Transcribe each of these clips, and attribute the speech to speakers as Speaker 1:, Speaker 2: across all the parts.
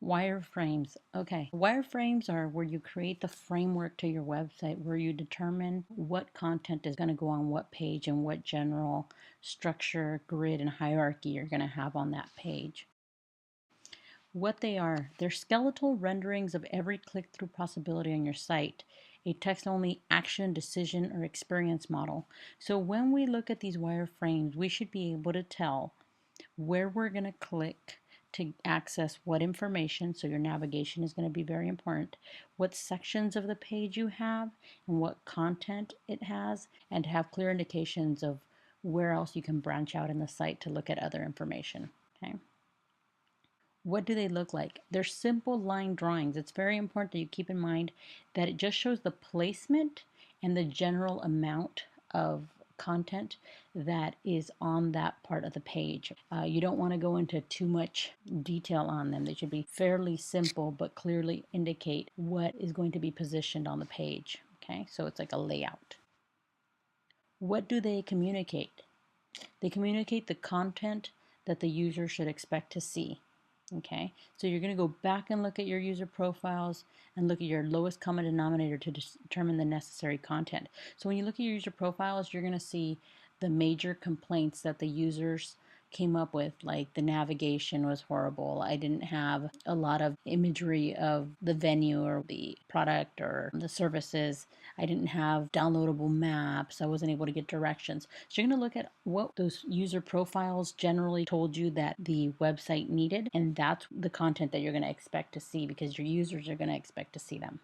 Speaker 1: Wireframes. Okay. Wireframes are where you create the framework to your website, where you determine what content is going to go on what page and what general structure, grid, and hierarchy you're going to have on that page. What they are, they're skeletal renderings of every click-through possibility on your site, a text-only action, decision, or experience model. So when we look at these wireframes, we should be able to tell where we're going to click to access what information, so your navigation is going to be very important, what sections of the page you have, and what content it has, and to have clear indications of where else you can branch out in the site to look at other information. Okay. What do they look like? They're simple line drawings. It's very important that you keep in mind that it just shows the placement and the general amount of content that is on that part of the page. You don't want to go into too much detail on them. They should be fairly simple but clearly indicate what is going to be positioned on the page. Okay, so it's like a layout. What do they communicate? They communicate the content that the user should expect to see. Okay, so you're going to go back and look at your user profiles and look at your lowest common denominator to determine the necessary content. So when you look at your user profiles, you're going to see the major complaints that the users came up with, like the navigation was horrible. I didn't have a lot of imagery of the venue or the product or the services. I didn't have downloadable maps. I wasn't able to get directions. So you're going to look at what those user profiles generally told you that the website needed, and that's the content that you're going to expect to see because your users are going to expect to see them.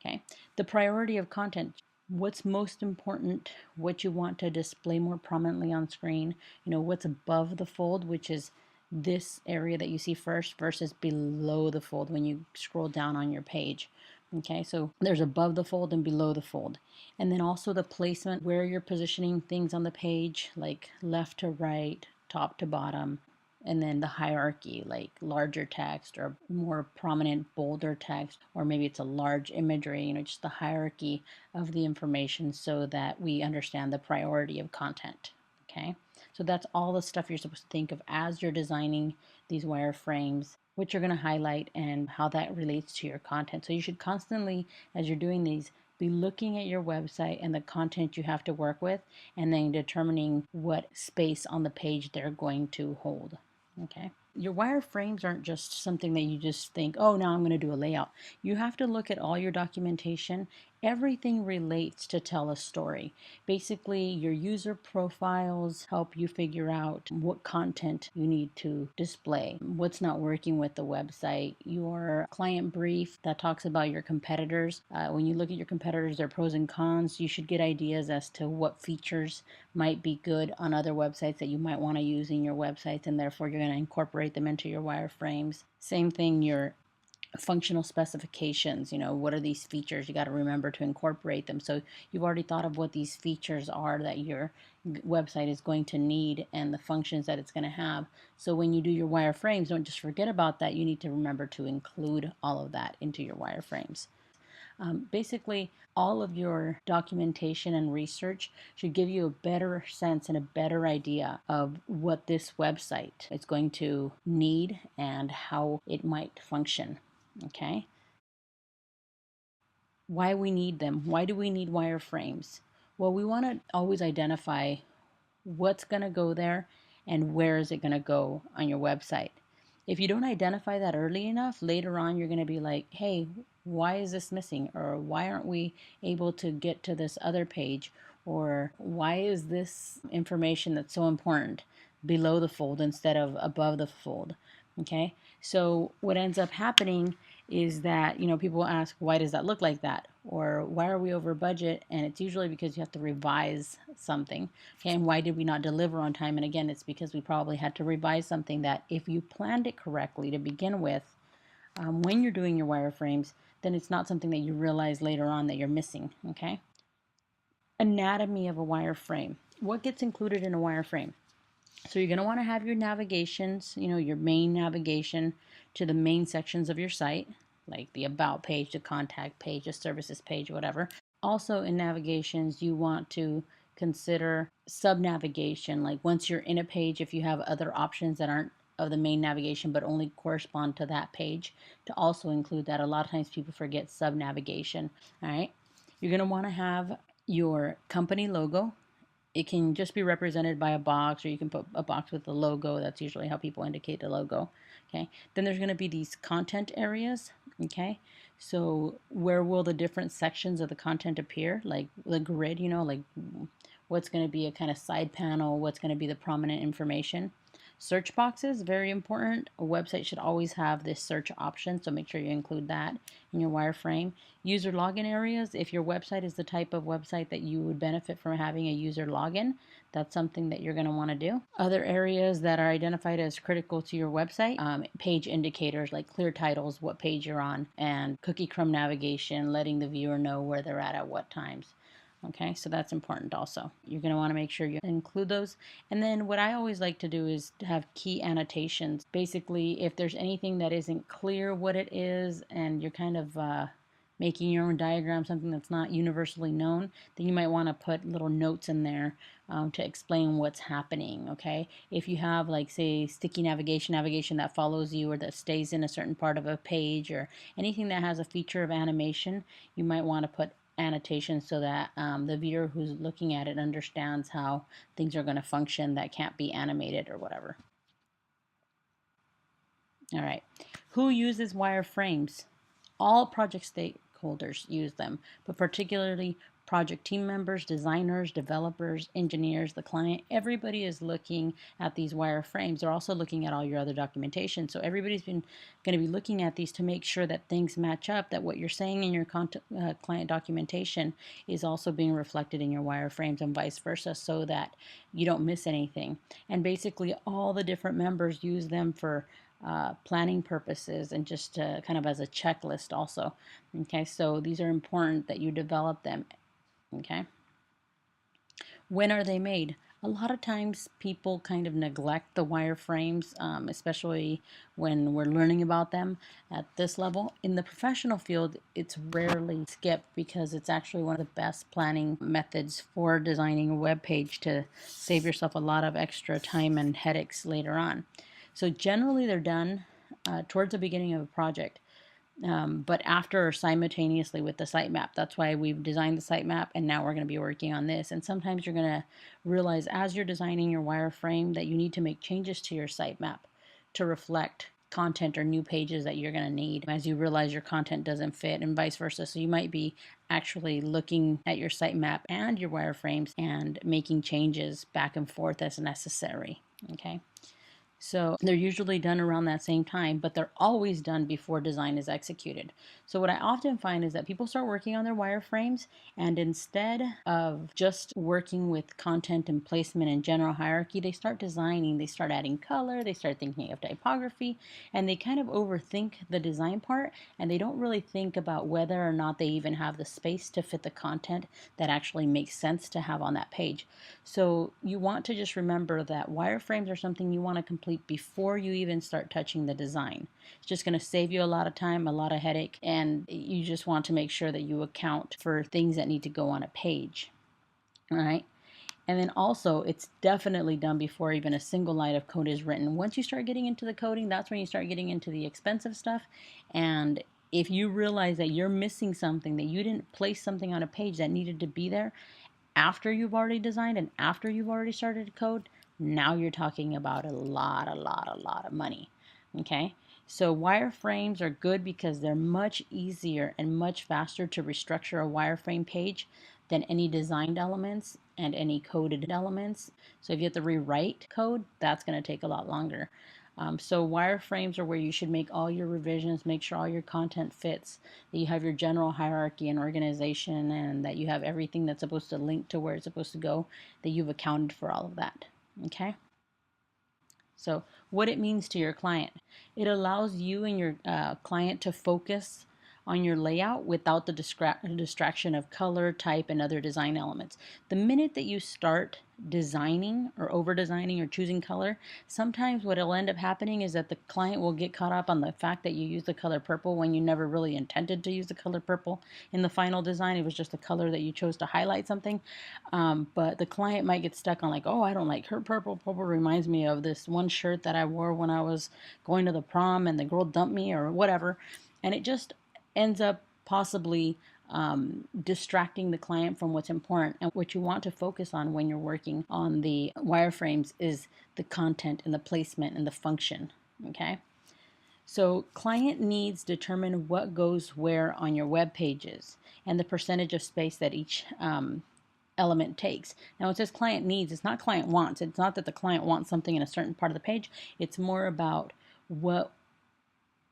Speaker 1: Okay. The priority of content. What's most important, what you want to display more prominently on screen, what's above the fold, which is this area that you see first versus below the fold when you scroll down on your page. Okay, so there's above the fold and below the fold. And then also the placement, where you're positioning things on the page, like left to right, top to bottom, and then the hierarchy, like larger text or more prominent, bolder text, or maybe it's a large imagery, just the hierarchy of the information so that we understand the priority of content. Okay, so that's all the stuff you're supposed to think of as you're designing these wireframes, what you're going to highlight and how that relates to your content. So you should constantly, as you're doing these, be looking at your website and the content you have to work with, and then determining what space on the page they're going to hold. Okay. Your wireframes aren't just something that you just think, oh, now I'm going to do a layout. You have to look at all your documentation. Everything relates to tell a story. Basically, your user profiles help you figure out what content you need to display, what's not working with the website, your client brief that talks about your competitors. When you look at your competitors, their pros and cons, you should get ideas as to what features might be good on other websites that you might want to use in your websites, and therefore you're going to incorporate them into your wireframes. Same thing, your functional specifications, what are these features? You got to remember to incorporate them. So you've already thought of what these features are that your website is going to need and the functions that it's going to have. So when you do your wireframes, don't just forget about that. You need to remember to include all of that into your wireframes. Basically, all of your documentation and research should give you a better sense and a better idea of what this website is going to need and how it might function. Okay. Why we need them. Why do we need wireframes? Well, we want to always identify what's going to go there and where is it going to go on your website. If you don't identify that early enough, later on you're going to be like, hey, why is this missing? Or why aren't we able to get to this other page? Or why is this information that's so important below the fold instead of above the fold? Okay, so what ends up happening is that, people ask, why does that look like that? Or why are we over budget? And it's usually because you have to revise something. Okay, and why did we not deliver on time? And again, it's because we probably had to revise something that if you planned it correctly to begin with, when you're doing your wireframes, then it's not something that you realize later on that you're missing. Okay. Anatomy of a wireframe. What gets included in a wireframe? So you're going to want to have your navigations, your main navigation to the main sections of your site, like the about page, the contact page, the services page, whatever. Also in navigations, you want to consider sub-navigation, like once you're in a page, if you have other options that aren't of the main navigation, but only correspond to that page, to also include that. A lot of times people forget sub navigation. All right. You're going to want to have your company logo. It can just be represented by a box, or you can put a box with the logo. That's usually how people indicate the logo. Okay. Then there's going to be these content areas. Okay. So where will the different sections of the content appear? Like the grid, like what's going to be a kind of side panel, what's going to be the prominent information. Search boxes, very important. A website should always have this search option, so make sure you include that in your wireframe. User login areas, if your website is the type of website that you would benefit from having a user login, that's something that you're going to want to do. Other areas that are identified as critical to your website, page indicators like clear titles, what page you're on, and cookie crumb navigation, letting the viewer know where they're at what times. Okay, so that's important also. You're going to want to make sure you include those. And then what I always like to do is to have key annotations. Basically, if there's anything that isn't clear what it is, and you're kind of making your own diagram, something that's not universally known, then you might want to put little notes in there to explain what's happening. Okay, if you have, like, say, sticky navigation that follows you or that stays in a certain part of a page, or anything that has a feature of animation, you might want to put annotations so that the viewer who's looking at it understands how things are going to function that can't be animated or whatever. All right. Who uses wireframes? All project stakeholders use them, but particularly project team members, designers, developers, engineers, the client. Everybody is looking at these wireframes. They're also looking at all your other documentation. So everybody's been going to be looking at these to make sure that things match up, that what you're saying in your client documentation is also being reflected in your wireframes, and vice versa, so that you don't miss anything. And basically all the different members use them for planning purposes, and just kind of as a checklist also. Okay, so these are important that you develop them. Okay, when are they made? A lot of times people kind of neglect the wireframes, especially when we're learning about them at this level. In the professional field, it's rarely skipped because it's actually one of the best planning methods for designing a web page to save yourself a lot of extra time and headaches later on. So generally they're done towards the beginning of a project, but after or simultaneously with the sitemap. That's why we've designed the sitemap, and now we're going to be working on this. And sometimes you're going to realize as you're designing your wireframe that you need to make changes to your sitemap to reflect content or new pages that you're going to need as you realize your content doesn't fit, and vice versa. So you might be actually looking at your sitemap and your wireframes and making changes back and forth as necessary. Okay. So they're usually done around that same time, but they're always done before design is executed. So what I often find is that people start working on their wireframes, and instead of just working with content and placement and general hierarchy, they start designing, they start adding color, they start thinking of typography, and they kind of overthink the design part, and they don't really think about whether or not they even have the space to fit the content that actually makes sense to have on that page. So you want to just remember that wireframes are something you want to complete before you even start touching the design. It's just going to save you a lot of time, a lot of headache, and you just want to make sure that you account for things that need to go on a page. All right. And then also, it's definitely done before even a single line of code is written. Once you start getting into the coding, that's when you start getting into the expensive stuff. And if you realize that you're missing something, that you didn't place something on a page that needed to be there after you've already designed and after you've already started to code, now you're talking about a lot of money. Okay, so wireframes are good because they're much easier and much faster to restructure a wireframe page than any designed elements and any coded elements. So if you have to rewrite code, that's going to take a lot longer. So wireframes are where you should make all your revisions, make sure all your content fits, that you have your general hierarchy and organization, and that you have everything that's supposed to link to where it's supposed to go, that you've accounted for all of that. Okay? So what it means to your client. It allows you and your client to focus on your layout without the distraction of color, type, and other design elements. The minute that you start designing or over designing or choosing color, sometimes what will end up happening is that the client will get caught up on the fact that you use the color purple when you never really intended to use the color purple in the final design. It was just the color that you chose to highlight something. But the client might get stuck on like, oh, I don't like her purple. Purple reminds me of this one shirt that I wore when I was going to the prom and the girl dumped me or whatever. And it just ends up possibly distracting the client from what's important. And what you want to focus on when you're working on the wireframes is the content and the placement and the function. Okay. So client needs determine what goes where on your web pages and the percentage of space that each element takes. Now it says client needs, it's not client wants. It's not that the client wants something in a certain part of the page. It's more about what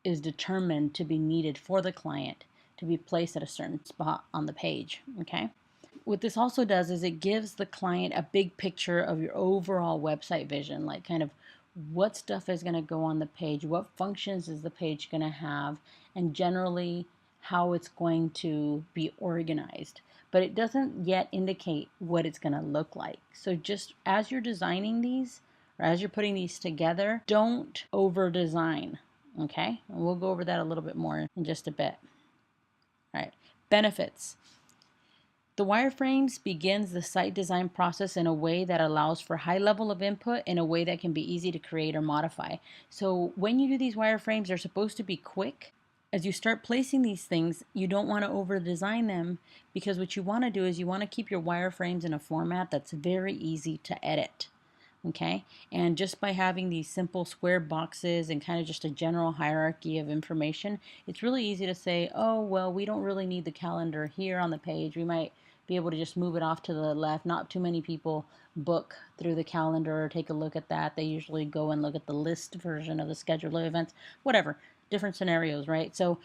Speaker 1: is determined to be needed for the client to be placed at a certain spot on the page. Okay. What this also does is it gives the client a big picture of your overall website vision, like kind of what stuff is going to go on the page, what functions is the page going to have, and generally how it's going to be organized. But it doesn't yet indicate what it's going to look like. So just as you're designing these, or as you're putting these together, don't over design. Okay, and we'll go over that a little bit more in just a bit. All right, benefits. The wireframes begins the site design process in a way that allows for high level of input in a way that can be easy to create or modify. So when you do these wireframes, they're supposed to be quick. As you start placing these things, you don't want to over design them, because what you want to do is you want to keep your wireframes in a format that's very easy to edit. Okay, and just by having these simple square boxes and kind of just a general hierarchy of information, it's really easy to say, oh, well, we don't really need the calendar here on the page. We might be able to just move it off to the left. Not too many people book through the calendar or take a look at that. They usually go and look at the list version of the schedule of events, whatever, different scenarios, right? So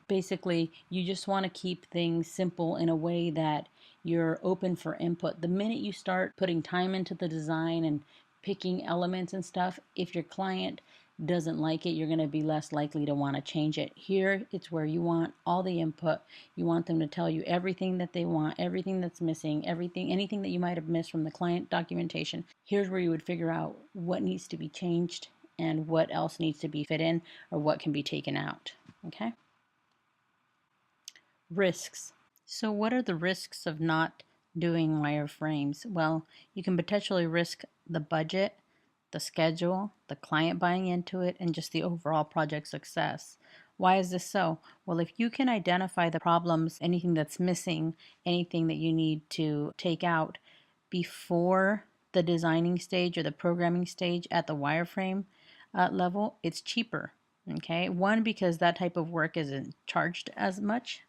Speaker 1: basically, you just want to keep things simple in a way that you're open for input. The minute you start putting time into the design and picking elements and stuff, if your client doesn't like it, you're going to be less likely to want to change it. Here, it's where you want all the input. You want them to tell you everything that they want, everything that's missing, everything, anything that you might have missed from the client documentation. Here's where you would figure out what needs to be changed and what else needs to be fit in, or what can be taken out. Okay? Risks. So what are the risks of not doing wireframes? Well, you can potentially risk the budget, the schedule, the client buying into it, and just the overall project success. Why is this so? Well, if you can identify the problems, anything that's missing, anything that you need to take out before the designing stage or the programming stage at the wireframe level, it's cheaper. Okay, one, because that type of work isn't charged as much,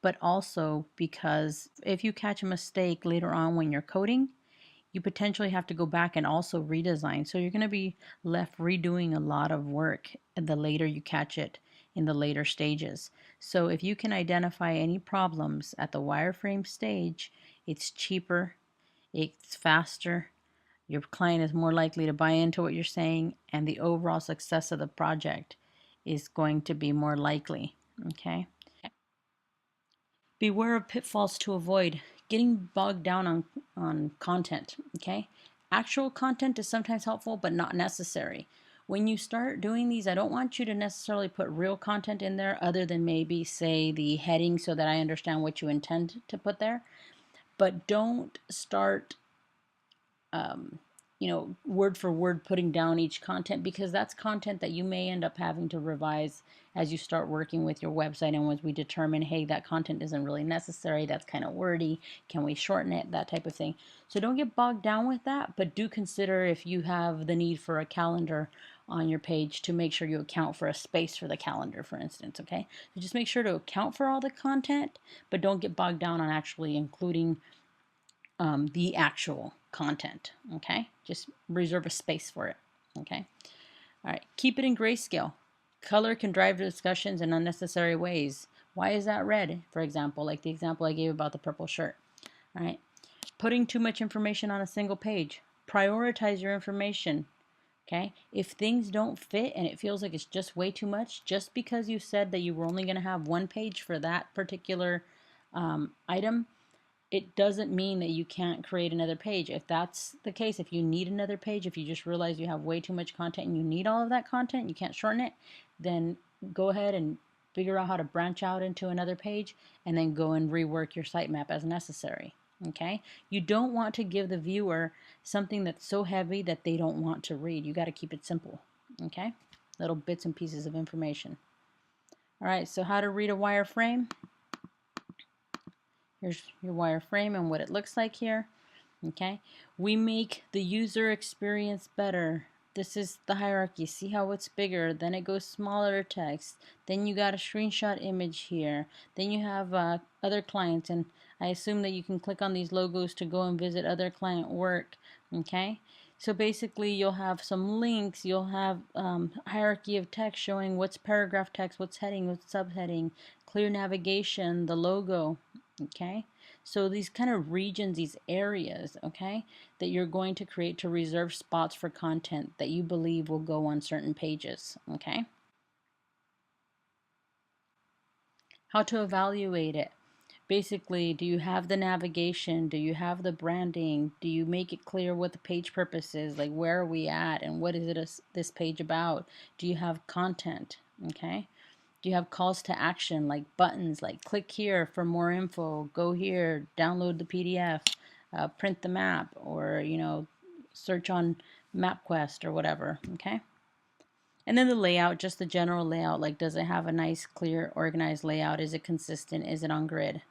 Speaker 1: but also because if you catch a mistake later on when you're coding, you potentially have to go back and also redesign. So you're going to be left redoing a lot of work the later you catch it in the later stages. So if you can identify any problems at the wireframe stage, it's cheaper, it's faster, your client is more likely to buy into what you're saying, and the overall success of the project is going to be more likely. Okay. Beware of pitfalls to avoid. Getting bogged down on content. Okay. Actual content is sometimes helpful, but not necessary. When you start doing these, I don't want you to necessarily put real content in there other than maybe say the heading so that I understand what you intend to put there. But don't start word for word putting down each content, because that's content that you may end up having to revise as you start working with your website, and once we determine, hey, that content isn't really necessary, that's kind of wordy, can we shorten it, that type of thing. So don't get bogged down with that, but do consider if you have the need for a calendar on your page to make sure you account for a space for the calendar, for instance. Okay, so just make sure to account for all the content, but don't get bogged down on actually including the actual content. Okay, just reserve a space for it. Okay, all right, keep it in grayscale. Color can drive discussions in unnecessary ways. Why is that red, for example, like the example I gave about the purple shirt? All right, putting too much information on a single page. Prioritize your information. Okay, if things don't fit and it feels like it's just way too much, just because you said that you were only going to have one page for that particular item, it doesn't mean that you can't create another page. If that's the case, if you need another page, if you just realize you have way too much content and you need all of that content, you can't shorten it, then go ahead and figure out how to branch out into another page and then go and rework your sitemap as necessary. Okay, you don't want to give the viewer something that's so heavy that they don't want to read. You got to keep it simple. Okay, little bits and pieces of information. All right, so how to read a wireframe. Here's your wireframe and what it looks like here. Okay, we make the user experience better. This is the hierarchy. See how it's bigger, then it goes smaller text, then you got a screenshot image here, then you have other clients, and I assume that you can click on these logos to go and visit other client work. Okay, so basically you'll have some links, you'll have hierarchy of text showing what's paragraph text, what's heading, what's subheading, clear navigation, the logo. Okay, so these kind of regions, these areas, okay, that you're going to create to reserve spots for content that you believe will go on certain pages. Okay, how to evaluate it. Basically, do you have the navigation? Do you have the branding? Do you make it clear what the page purpose is? Like, where are we at and what is this page about? Do you have content? Okay, do you have calls to action, like buttons, like click here for more info, go here, download the PDF, print the map, or search on MapQuest or whatever. Okay, and then the layout, just the general layout, like does it have a nice, clear, organized layout? Is it consistent? Is it on grid?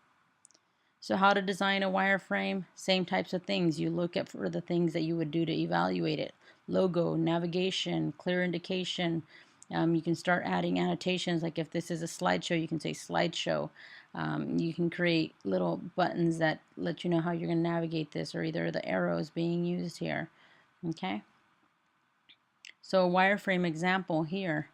Speaker 1: So how to design a wireframe? Same types of things. You look at for the things that you would do to evaluate it. Logo, navigation, clear indication. You can start adding annotations, like if this is a slideshow, you can say slideshow. You can create little buttons that let you know how you're going to navigate this, or either the arrows being used here. Okay. So a wireframe example here.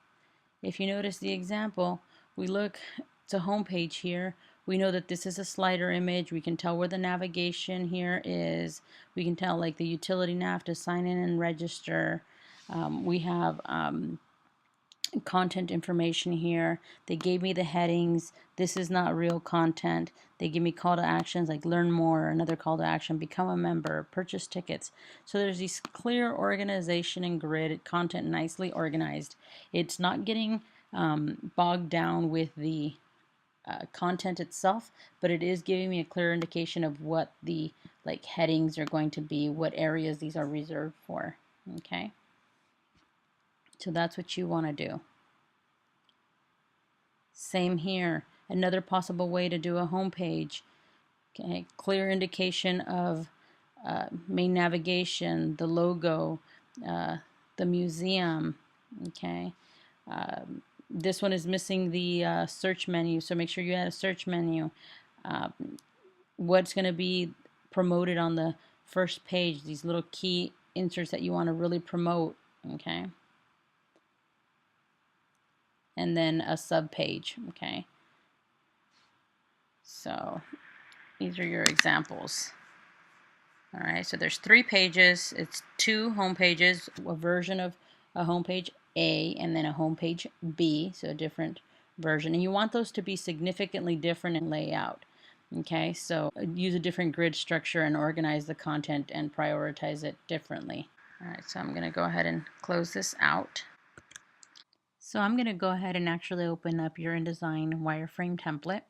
Speaker 1: If you notice the example, we look to home page here. We know that this is a slider image. We can tell where the navigation here is. We can tell like the utility nav to sign in and register. We have content information here. They gave me the headings. This is not real content. They give me call to actions like learn more, another call to action, become a member, purchase tickets. So there's these clear organization and grid, content nicely organized. It's not getting bogged down with the content itself, but it is giving me a clear indication of what the headings are going to be, what areas these are reserved for. Okay, so that's what you want to do. Same here. Another possible way to do a home page. Okay, clear indication of main navigation, the logo, the museum. Okay, this one is missing the search menu, so make sure you add a search menu. What's going to be promoted on the first page, these little key inserts that you want to really promote. Okay, and then a sub page. Okay, so these are your examples. All right, so there's 3 pages. It's 2 home pages, a version of a home page A and then a home page B, so a different version. And you want those to be significantly different in layout. Okay, so use a different grid structure and organize the content and prioritize it differently. All right, so I'm going to go ahead and close this out. So I'm going to go ahead and actually open up your InDesign wireframe template.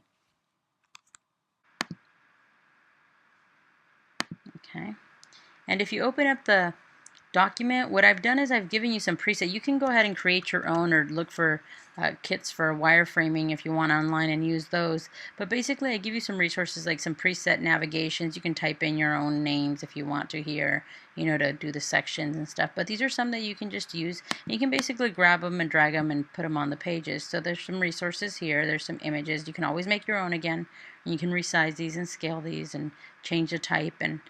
Speaker 1: Okay, and if you open up the document, what I've done is I've given you some preset. You can go ahead and create your own or look for kits for wireframing if you want online and use those. But basically I give you some resources like some preset navigations. You can type in your own names if you want to here, to do the sections and stuff. But these are some that you can just use. You can basically grab them and drag them and put them on the pages. So there's some resources here. There's some images. You can always make your own again. And you can resize these and scale these and change the type and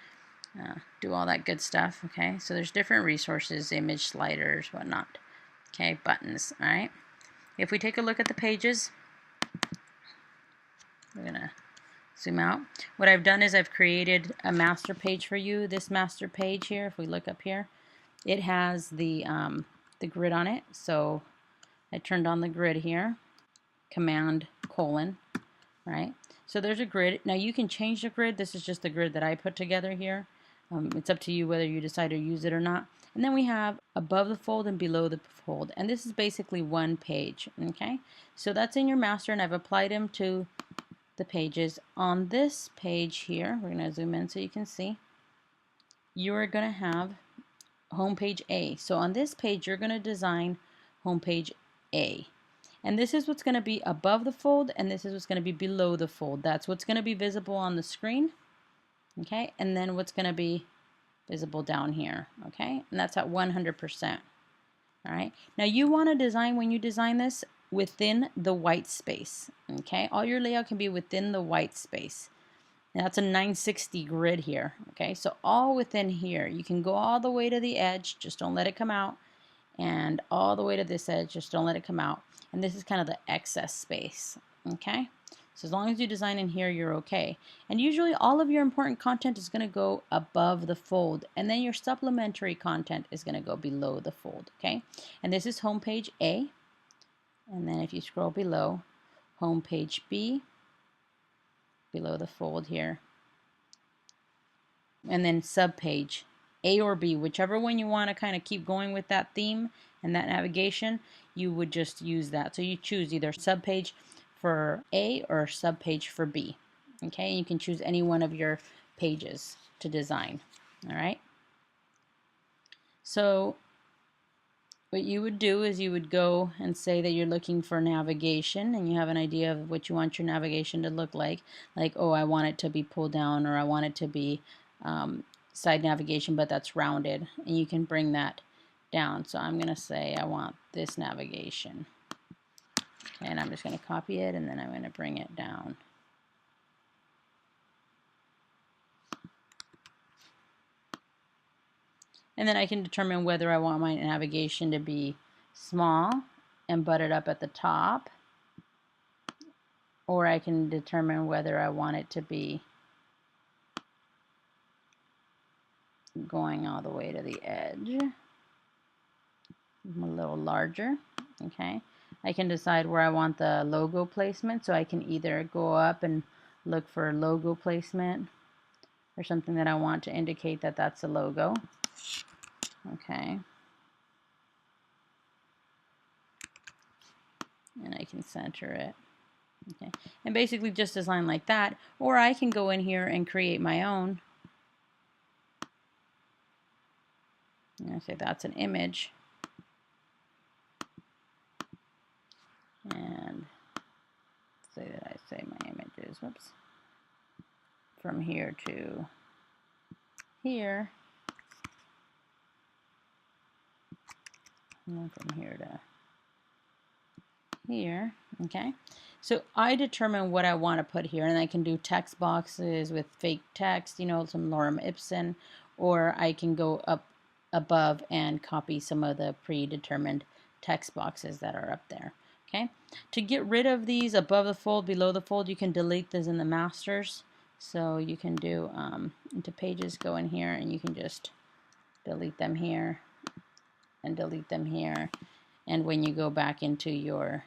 Speaker 1: do all that good stuff. Okay, so there's different resources, image sliders, whatnot. Okay, buttons. All right, if we take a look at the pages, we're gonna zoom out. What I've done is I've created a master page for you. This master page here, if we look up here, it has the grid on it. So I turned on the grid here, Command colon, right? So there's a grid. Now you can change the grid. This is just the grid that I put together here. It's up to you whether you decide to use it or not. And then we have above the fold and below the fold. And this is basically one page, okay? So that's in your master, and I've applied them to the pages. On this page here, we're going to zoom in so you can see, you're going to have homepage A. So on this page, you're going to design homepage A. And this is what's going to be above the fold, and this is what's going to be below the fold. That's what's going to be visible on the screen, okay? And then what's going to be visible down here, okay? And that's at 100%, all right? Now you want to design, when you design this, within the white space, okay? All your layout can be within the white space. And that's a 960 grid here, okay? So all within here. You can go all the way to the edge, just don't let it come out, and all the way to this edge, just don't let it come out. And this is kind of the excess space, okay? So as long as you design in here, you're okay. And usually all of your important content is going to go above the fold, and then your supplementary content is going to go below the fold, okay? And this is homepage A, and then if you scroll below, homepage B, below the fold here, and then subpage A or B, whichever one you want to kind of keep going with that theme and that navigation, you would just use that. So you choose either subpage for A or subpage for B. Okay, and you can choose any one of your pages to design. All right. So what you would do is you would go and say that you're looking for navigation, and you have an idea of what you want your navigation to look like, oh, I want it to be pulled down, or I want it to be side navigation, but that's rounded, and you can bring that down. So I'm going to say I want this navigation, and I'm just going to copy it, and then I'm going to bring it down. And then I can determine whether I want my navigation to be small and butted up at the top, or I can determine whether I want it to be going all the way to the edge, a little larger, okay? I can decide where I want the logo placement, so I can either go up and look for logo placement or something that I want to indicate that that's a logo, okay? And I can center it, okay? And basically just design like that, or I can go in here and create my own. And I say that's an image, and say that I say my image is, whoops, from here to here, and then from here to here, okay? So I determine what I want to put here, and I can do text boxes with fake text, you know, some lorem ipsum, or I can go up above and copy some of the predetermined text boxes that are up there, okay? To get rid of these above the fold, below the fold, you can delete this in the masters. So you can do into pages, go in here, and you can just delete them here and delete them here. And when you go back into your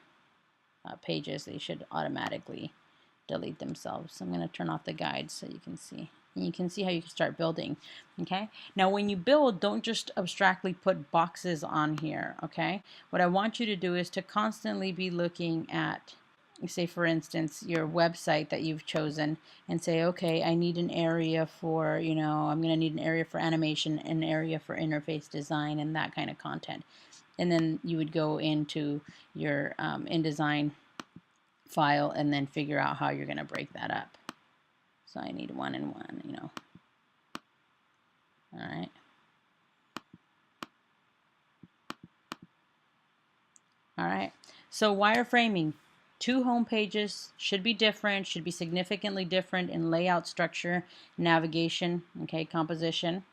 Speaker 1: pages, they should automatically delete themselves. So I'm going to turn off the guides so you can see. And you can see how you can start building, okay? Now when you build, don't just abstractly put boxes on here, okay? What I want you to do is to constantly be looking at, say for instance, your website that you've chosen, and say, okay, I need an area for, you know, I'm going to need an area for animation, an area for interface design, and that kind of content. And then you would go into your InDesign file and then figure out how you're going to break that up. So I need 1 and 1, you know. All right. All right. So wireframing. 2 home pages should be different, should be significantly different in layout, structure, navigation, okay, composition.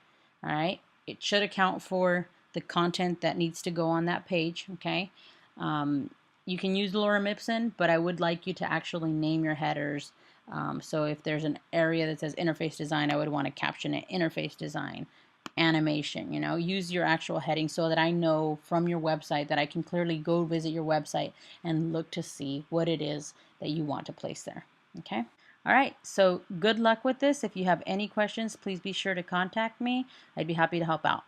Speaker 1: All right. It should account for the content that needs to go on that page, okay? You can use lorem ipsum, but I would like you to actually name your headers. So if there's an area that says interface design, I would want to caption it interface design. animation. Use your actual heading so that I know from your website that I can clearly go visit your website and look to see what it is that you want to place there. Okay. All right, so good luck with this. If you have any questions, please be sure to contact me. I'd be happy to help out.